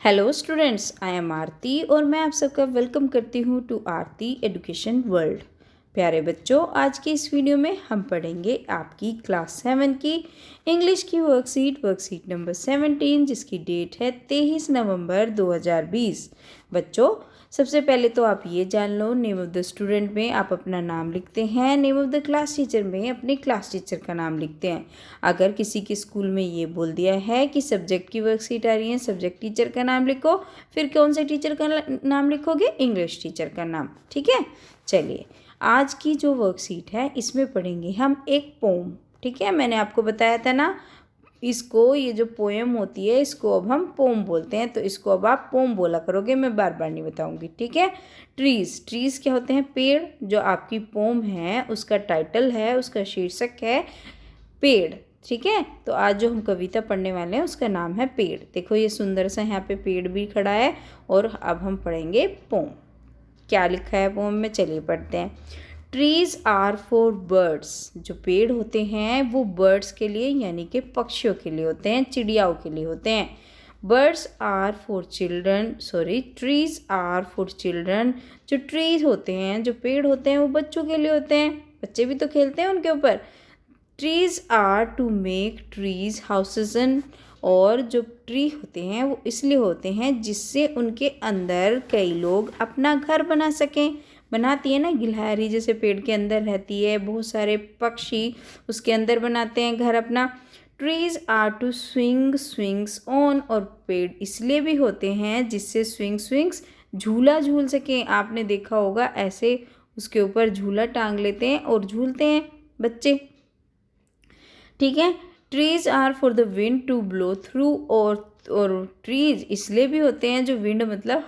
Hello students, I am आरती और मैं आप सबका वेलकम करती हूँ टू आरती एजुकेशन वर्ल्ड। प्यारे बच्चों, आज की इस वीडियो में हम पढ़ेंगे आपकी क्लास 7 की इंग्लिश की वर्कशीट नंबर 17, जिसकी डेट है 23 नवंबर 2020। बच्चों, सबसे पहले तो आप ये जान लो, नेम ऑफ द स्टूडेंट में आप अपना नाम लिखते हैं, name of the class teacher में अपने क्लास टीचर का नाम लिखते हैं। अगर किसी के स्कूल में ये बोल दिया है कि सब्जेक्ट की वर्कशीट आ रही है, सब्जेक्ट टीचर का नाम लिखो, फिर कौन से टीचर का नाम लिखोगे? इंग्लिश टीचर का नाम। ठीक है, चलिए आज की जो वर्कशीट है इसमें पढ़ेंगे हम एक पोम। ठीक है, मैंने आपको बताया था ना, इसको, ये जो पोएम होती है इसको अब हम पोम बोलते हैं, तो इसको अब आप पोम बोला करोगे, मैं बार बार नहीं बताऊंगी। ठीक है। ट्रीज क्या होते हैं? पेड़। जो आपकी पोम है उसका टाइटल है, उसका शीर्षक है पेड़। ठीक है, तो आज जो हम कविता पढ़ने वाले हैं उसका नाम है पेड़। देखो ये सुंदर सा यहाँ पे पेड़ भी खड़ा है। और अब हम पढ़ेंगे पोम। क्या लिखा है पोम में, चलिए पढ़ते हैं। Trees are for birds. जो पेड़ होते हैं वो बर्ड्स के लिए, यानी कि पक्षियों के लिए होते हैं, चिड़ियाओं के लिए होते हैं। Birds are for children, trees are for children. जो ट्रीज होते हैं, जो पेड़ होते हैं, वो बच्चों के लिए होते हैं, बच्चे भी तो खेलते हैं उनके ऊपर। Trees are to make trees houses in. और जो ट्री होते हैं वो इसलिए होते हैं जिससे उनके अंदर कई लोग अपना घर बना सकें। बनाती है ना गिलहरी, जैसे पेड़ के अंदर रहती है, बहुत सारे पक्षी उसके अंदर बनाते हैं घर अपना। Trees are to swings on. और पेड़ इसलिए भी होते हैं जिससे स्विंग्स झूला झूल सकें। आपने देखा होगा, ऐसे उसके ऊपर झूला टांग लेते हैं और झूलते हैं बच्चे। ठीक है। Trees are for the wind to blow through. और ट्रीज इसलिए भी होते हैं, जो विंड मतलब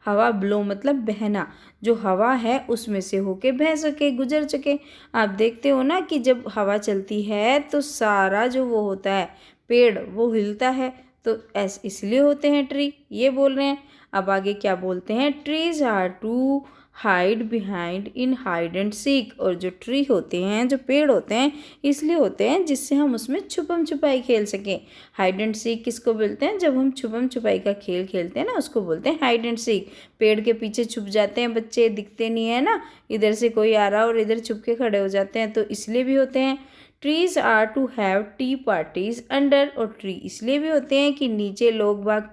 हवा ब्लो मतलब बहना, जो हवा है उसमें से होके बह सके, गुजर सके। आप देखते हो ना कि जब हवा चलती है तो सारा जो वो होता है पेड़ वो हिलता है, तो ऐसे इसलिए होते हैं ट्री, ये बोल रहे हैं। अब आगे क्या बोलते हैं? Trees are to hide behind in hide and seek. और जो ट्री होते हैं, जो पेड़ होते हैं, इसलिए होते हैं जिससे हम उसमें छुपम छुपाई खेल सकें। हाइड एंड सीक किसको बोलते हैं? जब हम छुपम छुपाई का खेल खेलते हैं ना, उसको बोलते हैं हाइड एंड सीक। पेड़ के पीछे छुप जाते हैं बच्चे, दिखते नहीं है ना, इधर से कोई आ रहा और इधर छुप के खड़े हो जाते हैं, तो इसलिए भी होते हैं। Trees are to have tea parties under. और ट्री इसलिए भी होते हैं कि नीचे लोग बाग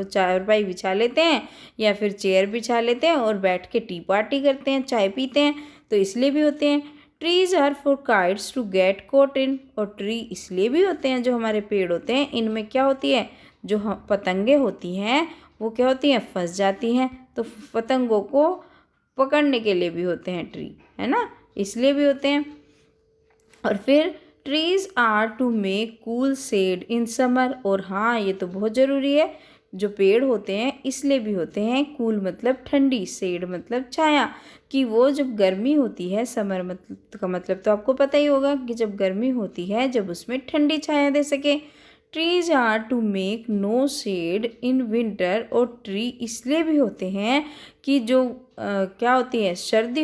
चारपाई बिछा लेते हैं या फिर चेयर बिछा लेते हैं और बैठ के टी पार्टी करते हैं, चाय पीते हैं, तो इसलिए भी होते हैं। Trees are for kites to get caught in. और ट्री इसलिए भी होते हैं, जो हमारे पेड़ होते हैं इनमें क्या होती है, जो पतंगे होती हैं वो क्या होती हैं, फंस जाती हैं, तो पतंगों को पकड़ने के लिए भी होते हैं ट्री, है ना, इसलिए भी होते हैं। और फिर trees are to make cool shade in summer. और हाँ, ये तो बहुत ज़रूरी है, जो पेड़ होते हैं इसलिए भी होते हैं, कूल मतलब ठंडी, शेड मतलब छाया, कि वो जब गर्मी होती है, समर मतलब का मतलब तो आपको पता ही होगा कि जब गर्मी होती है, जब उसमें ठंडी छाया दे सके। Trees are to make no shade in winter. और ट्री इसलिए भी होते हैं कि जो क्या होती है, सर्दी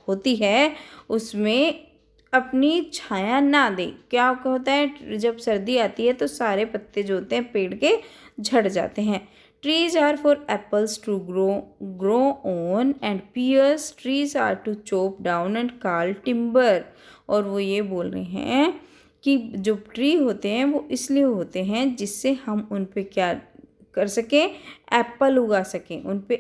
होती है उसमें अपनी छाया ना दे। क्या होता है, जब सर्दी आती है तो सारे पत्ते जो होते हैं पेड़ के झड़ जाते हैं। Trees are for apples to grow on and pears. Trees are to chop down and call timber. और वो ये बोल रहे हैं कि जो ट्री होते हैं वो इसलिए होते हैं जिससे हम उन पे क्या कर सकें, एप्पल उगा सकें, उन पे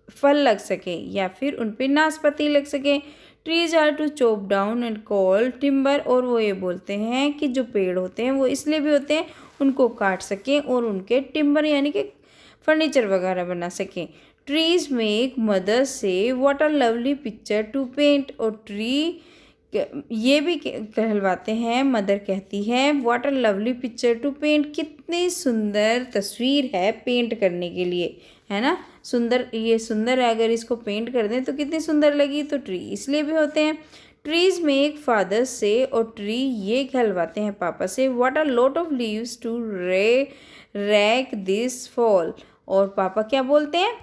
फल लग सके, या फिर उन पे नाशपाती लग सके। Trees are to chop down and call timber. और वो ये बोलते हैं कि जो पेड़ होते हैं वो इसलिए भी होते हैं, उनको काट सकें और उनके टिम्बर यानी कि फर्नीचर वगैरह बना सकें। ट्रीज मेक मदर से what a lovely picture to paint. और ट्री ये भी कहलवाते हैं, मदर कहती है what a lovely picture to paint, कितनी सुंदर तस्वीर है पेंट करने के लिए, है ना, सुंदर, ये सुंदर है, अगर इसको पेंट कर दें तो कितनी सुंदर लगी। तो ट्री इसलिए भी होते हैं। ट्रीज मेक फादर से। और ट्री ये कहलवाते हैं पापा से what a lot of leaves to rake this fall. और पापा क्या बोलते हैं?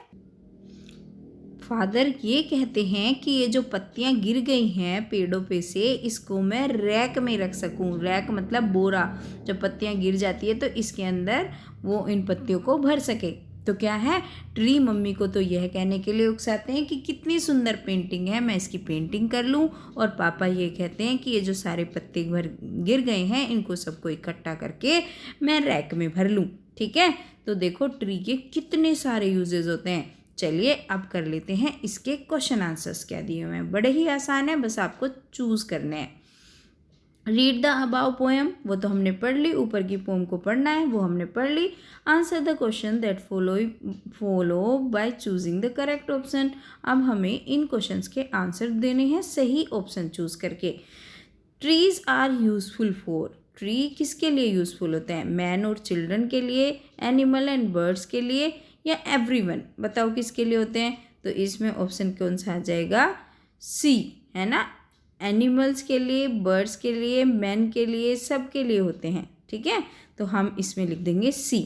फादर ये कहते हैं कि ये जो पत्तियां गिर गई हैं पेड़ों पे से, इसको मैं रैक में रख सकूं। रैक मतलब बोरा। जब पत्तियां गिर जाती है तो इसके अंदर वो इन पत्तियों को भर सके। तो क्या है, ट्री मम्मी को तो यह कहने के लिए उकसाते हैं कि कितनी सुंदर पेंटिंग है, मैं इसकी पेंटिंग कर लूं। और पापा ये कहते हैं कि ये जो सारे पत्ते गिर गए हैं इनको सबको इकट्ठा करके मैं रैक में भर लूं। ठीक है, तो देखो ट्री के कितने सारे यूजेस होते हैं। चलिए अब कर लेते हैं इसके क्वेश्चन आंसर्स क्या दिए हुए हैं। बड़े ही आसान है, बस आपको चूज करने हैं। रीड द अबाव पोएम, वो तो हमने पढ़ ली। ऊपर की पोएम को पढ़ना है, वो हमने पढ़ ली। Answer the question that follow by choosing the correct option. अब हमें इन क्वेश्चंस के आंसर देने हैं सही ऑप्शन चूज करके। Trees are useful for, tree किसके लिए यूजफुल होते हैं? मैन और चिल्ड्रन के लिए, एनिमल एंड बर्ड्स के लिए, या एवरीवन? बताओ किसके लिए होते हैं? तो इसमें ऑप्शन कौन सा आ जाएगा? सी, है ना। एनिमल्स के लिए, बर्ड्स के लिए, मैन के लिए, सब के लिए होते हैं। ठीक है, तो हम इसमें लिख देंगे सी।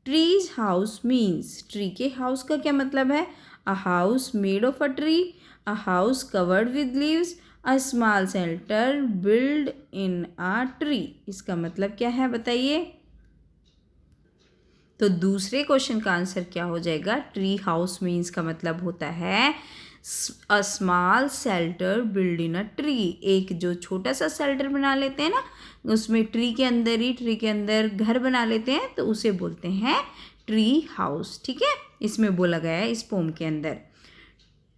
ट्रीज हाउस मीन्स, ट्री के हाउस का क्या मतलब है? A house made of a tree, a house covered with leaves, a small shelter build in a tree. इसका मतलब क्या है बताइए? तो दूसरे क्वेश्चन का आंसर क्या हो जाएगा? ट्री हाउस मीन्स का मतलब होता है a small shelter build in a tree. एक जो छोटा सा शेल्टर बना लेते हैं ना, उसमें ट्री के अंदर घर बना लेते हैं, तो उसे बोलते हैं ट्री हाउस। ठीक है, इसमें बोला गया है इस पोम के अंदर।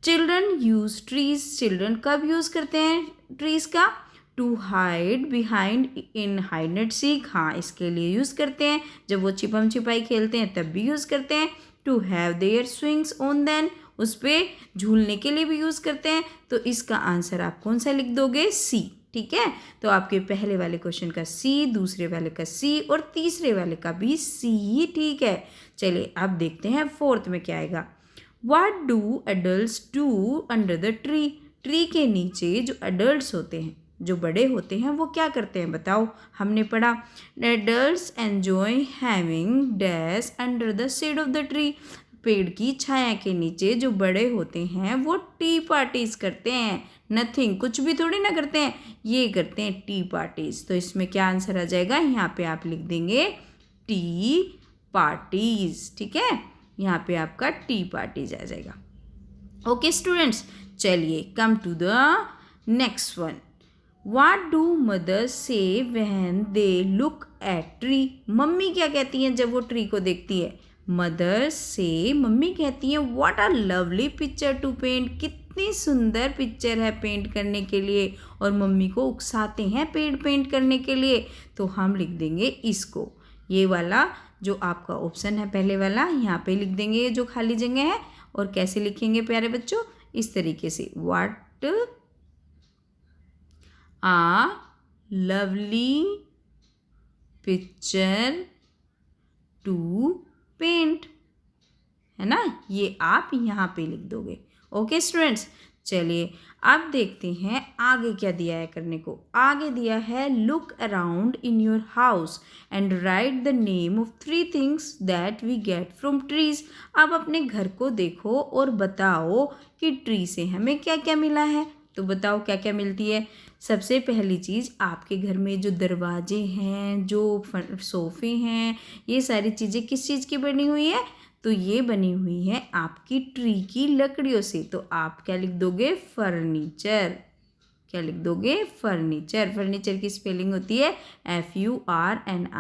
चिल्ड्रन यूज ट्रीज, चिल्ड्रन कब यूज करते हैं ट्रीज का? To hide behind in hide and seek, हाँ इसके लिए यूज़ करते हैं। जब वो छिपम छिपाई खेलते हैं तब भी यूज़ करते हैं। To have their swings on then, उस पर झूलने के लिए भी यूज़ करते हैं। तो इसका आंसर आप कौन सा लिख दोगे? सी। ठीक है, तो आपके पहले वाले क्वेश्चन का सी, दूसरे वाले का सी और तीसरे वाले का भी सी ही ठीक है। चलिए अब देखते हैं फोर्थ में क्या आएगा। What do adults do under the tree, tree के नीचे जो एडल्ट्स होते हैं, जो बड़े होते हैं, वो क्या करते हैं बताओ? हमने पढ़ा adults enjoy having dash under the shade of the tree, पेड़ की छाया के नीचे जो बड़े होते हैं वो टी पार्टीज करते हैं। नथिंग, कुछ भी थोड़ी ना करते हैं, ये करते हैं टी पार्टीज। तो इसमें क्या आंसर आ जाएगा? यहाँ पे आप लिख देंगे टी पार्टीज। ठीक है, यहाँ पे आपका टी पार्टीज आ जाएगा। ओके स्टूडेंट्स, चलिए come to the next one. What do mothers say when they look at tree? मम्मी क्या कहती हैं जब वो ट्री को देखती है? मदर्स से, मम्मी कहती हैं what a lovely picture to paint, कितनी सुंदर पिक्चर है पेंट करने के लिए। और मम्मी को उकसाते हैं पेड़ पेंट करने के लिए। तो हम लिख देंगे इसको, ये वाला जो आपका ऑप्शन है पहले वाला, यहाँ पे लिख देंगे जो खाली जगह है। और कैसे लिखेंगे प्यारे बच्चों? इस तरीके से, what a lovely picture to paint, है ना, ये आप यहाँ पे लिख दोगे। ओके स्टूडेंट्स, चलिए अब देखते हैं आगे क्या दिया है करने को। आगे दिया है look around in your house and write the name of 3 things that we get from trees. अब अपने घर को देखो और बताओ कि ट्री से हमें क्या क्या मिला है। तो बताओ क्या क्या मिलती है। सबसे पहली चीज़, आपके घर में जो दरवाजे हैं, जो सोफ़े हैं, ये सारी चीज़ें किस चीज़ की बनी हुई है? तो ये बनी हुई है आपकी ट्री की लकड़ियों से। तो आप क्या लिख दोगे? फर्नीचर। क्या लिख दोगे? फर्नीचर। फर्नीचर की स्पेलिंग होती है FURNITURE।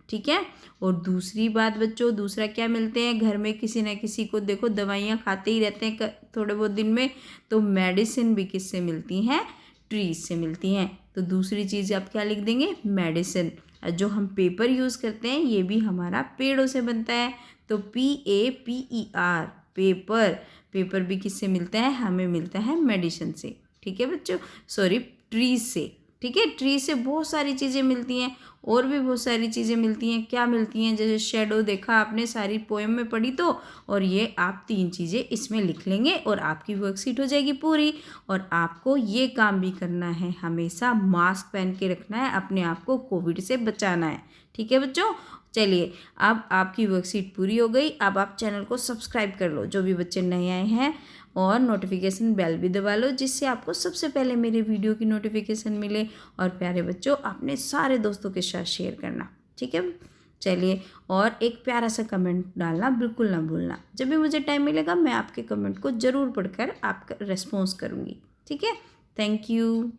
ठीक है, और दूसरी बात बच्चों, दूसरा क्या मिलते हैं घर में? किसी न किसी को देखो दवाइयाँ खाते ही रहते हैं थोड़े बहुत दिन में, तो मेडिसिन भी किससे मिलती हैं? ट्रीज से मिलती हैं। तो दूसरी चीज़ आप क्या लिख देंगे? मेडिसिन। जो हम पेपर यूज़ करते हैं ये भी हमारा पेड़ों से बनता है। तो PAPER, पेपर। भी किससे मिलता है? हमें मिलता है मेडिसिन से। ठीक है बच्चों, सॉरी ट्रीज से। ठीक है। ट्री से बहुत सारी चीज़ें मिलती हैं, और भी बहुत सारी चीज़ें मिलती हैं। क्या मिलती हैं? जैसे शेडो देखा आपने सारी पोएम में पढ़ी तो, और ये आप 3 चीज़ें इसमें लिख लेंगे और आपकी वर्कशीट हो जाएगी पूरी। और आपको ये काम भी करना है, हमेशा मास्क पहन के रखना है, अपने आप को कोविड से बचाना है। ठीक है बच्चों, चलिए अब आपकी वर्कशीट पूरी हो गई। अब आप चैनल को सब्सक्राइब कर लो जो भी बच्चे नए आए हैं, और नोटिफिकेशन बेल भी दबा लो, जिससे आपको सबसे पहले मेरे वीडियो की नोटिफिकेशन मिले। और प्यारे बच्चों, अपने सारे दोस्तों के साथ शेयर करना, ठीक है। चलिए, और एक प्यारा सा कमेंट डालना बिल्कुल ना भूलना। जब भी मुझे टाइम मिलेगा मैं आपके कमेंट को ज़रूर पढ़कर आपका रिस्पॉन्स करूँगी, ठीक है। Thank you.